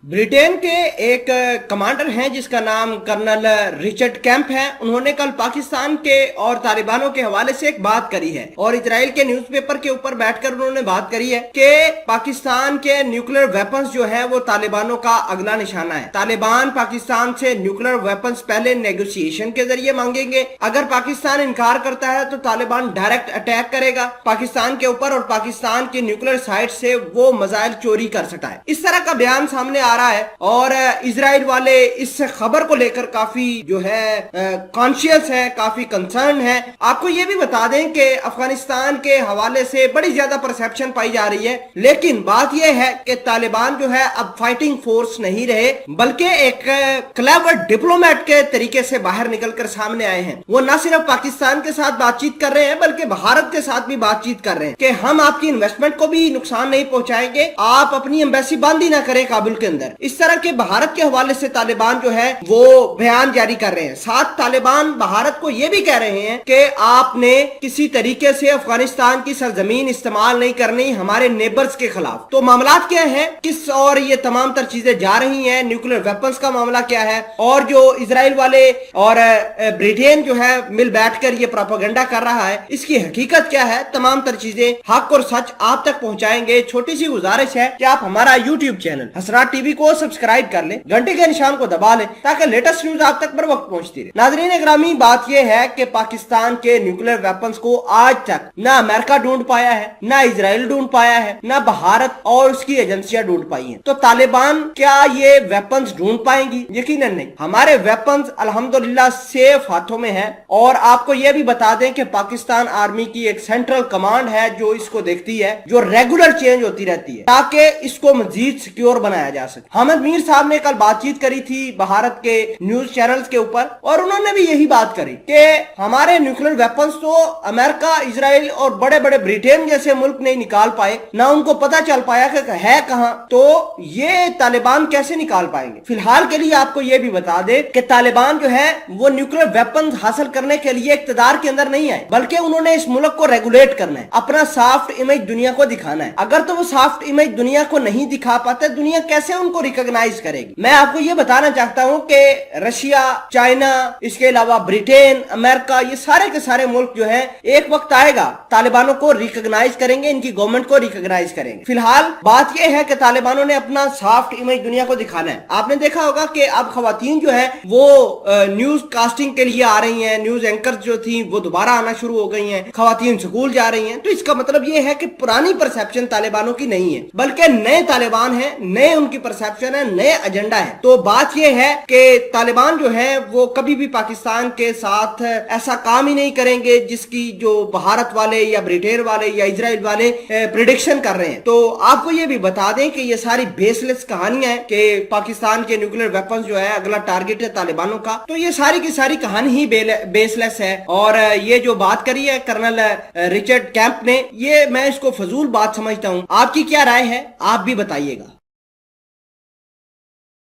Britain के एक commander हैं जिसका नाम कर्नल रिचर्ड कैंप है। उन्होंने कल पाकिस्तान के और तालिबानों के हवाले से एक बात करी है और इजराइल के न्यूज़पेपर के ऊपर बैठकर उन्होंने बात करी है कि पाकिस्तान के न्यूक्लियर वेपन्स जो है वो तालिबानों का अगला निशाना है। तालिबान पाकिस्तान से न्यूक्लियर वेपन्स पहले नेगोशिएशन के जरिए मांगेंगे। अगर पाकिस्तान इनकार करता है तो तालिबान डायरेक्ट अटैक करेगा पाकिस्तान के ऊपर और पाकिस्तान की न्यूक्लियर साइट से वो मिसाइल चोरी कर सकता है। इस तरह का बयान सामने आ रहा है और इजराइल वाले इस खबर को लेकर काफी जो है कॉन्शियस है, काफी कंसर्न है। आपको ये भी बता दें कि अफगानिस्तान के हवाले से बड़ी ज्यादा परसेप्शन पाई जा रही है, लेकिन बात यह है कि तालिबान जो है अब फाइटिंग फोर्स नहीं रहे बल्कि एक क्लेवर डिप्लोमेट के तरीके से बाहर निकलकर सामने आए हैं। वो न सिर्फ पाकिस्तान के साथ बातचीत कर रहे हैं बल्कि भारत के साथ भी बातचीत कर रहे हैं कि हम आपकी इन्वेस्टमेंट को भी नुकसान नहीं पहुंचाएंगे, आप अपनी एम्बेसी बंद ही ना करें काबुल के अंदर। इस तरह के भारत के हवाले से तालिबान जो है वो बयान जारी कर रहे हैं। साथ तालिबान भारत को ये भी कह रहे हैं कि आपने किसी तरीके से अफगानिस्तान की सरजमीन इस्तेमाल नहीं करनी हमारे नेबर्स के खिलाफ। तो मामलात क्या है, किस और ये तमाम तर चीजें जा रही हैं, न्यूक्लियर वेपन्स का मामला क्या है और जो इजराइल वाले और ब्रिटेन जो है मिल बैठकर ये प्रोपेगेंडा कर रहा है, इसकी हकीकत क्या है, तमाम तर चीजें हक और सच आप तक पहुंचाएंगे। छोटी सी गुजारिश है कि आप हमारा यूट्यूब चैनल हसरात टीवी को सब्सक्राइब कर लें, घंटे के निशान को दबा लें ताकि लेटेस्ट न्यूज आप तक बर वक्त पहुंचती रहे। नाज़रीन इकरामी, बात यह है कि पाकिस्तान के न्यूक्लियर वेपन्स को आज तक ना अमेरिका ढूंढ पाया है, ना इजराइल ढूंढ पाया है, ना भारत और उसकी एजेंसियां ढूंढ पाई हैं। तो तालिबान क्या ये वेपन्स ढूंढ पाएंगी? यकीनन नहीं। हमारे वेपन्स अल्हम्दुलिल्लाह सेफ हाथों में है और आपको यह भी बता दें कि पाकिस्तान आर्मी की एक सेंट्रल कमांड है जो इसको देखती है, जो रेगुलर चेंज होती रहती है ताकि इसको मजीद सिक्योर बनाया जा सके। हामिद मीर साहब ने कल बातचीत करी थी भारत के न्यूज चैनल्स के ऊपर और उन्होंने भी यही बात करी कि हमारे न्यूक्लियर वेपन्स तो अमेरिका, इजराइल और बड़े बड़े ब्रिटेन जैसे मुल्क नहीं निकाल पाए, ना उनको पता चल पाया कि है कहां, तो ये तालिबान कैसे निकाल पाएंगे। फिलहाल के लिए आपको ये भी बता दे कि तालिबान जो है वो न्यूक्लियर वेपन्स हासिल करने के लिए इक्तदार के अंदर नहीं आए बल्कि उन्होंने इस मुल्क को रेगुलेट करना है, अपना सॉफ्ट इमेज दुनिया को दिखाना है। अगर तो वो सॉफ्ट इमेज दुनिया को नहीं दिखा पाते, दुनिया कैसे उनको रिकॉग्नाइज करेगी। मैं आपको ये बताना चाहता हूं कि रशिया, चाइना, इसके अलावा ब्रिटेन, अमेरिका, ये सारे के सारे मुल्क जो है एक वक्त आएगा तालिबानों को रिकॉग्नाइज करेंगे, इनकी गवर्नमेंट को रिकॉग्नाइज करेंगे। फिलहाल बात यह है कि तालिबानों ने अपना सॉफ्ट इमेज दुनिया को दिखाना है। आपने देखा होगा कि अब खवातीन जो है वो न्यूज कास्टिंग के लिए आ रही हैं, न्यूज एंकर जो थी वो दोबारा आना शुरू हो गई हैं, खवातीन स्कूल जा रही हैं। तो इसका मतलब ये है कि पुरानी परसेप्शन तालिबानों की नहीं है बल्कि नए तालिबान है, नए उनकी परसेप्शन है, नए एजेंडा है। तो बात यह है कि तालिबान जो है वो कभी भी पाकिस्तान के साथ ऐसा काम ही नहीं करेंगे जिसकी जो भारत वाले या ब्रिटेन वाले या इजराइल वाले प्रिडिक्शन कर रहे हैं। तो आपको ये भी बता दें कि ये सारी बेसलेस कहानियां हैं कि पाकिस्तान के न्यूक्लियर वेपन्स जो है अगला टारगेट है तालिबानों का। तो ये सारी की सारी कहानी ही बेसलेस है और ये जो बात करी है कर्नल रिचर्ड कैंप ने, ये मैं इसको फजूल बात समझता हूँ। आपकी क्या राय है, आप भी बताइएगा।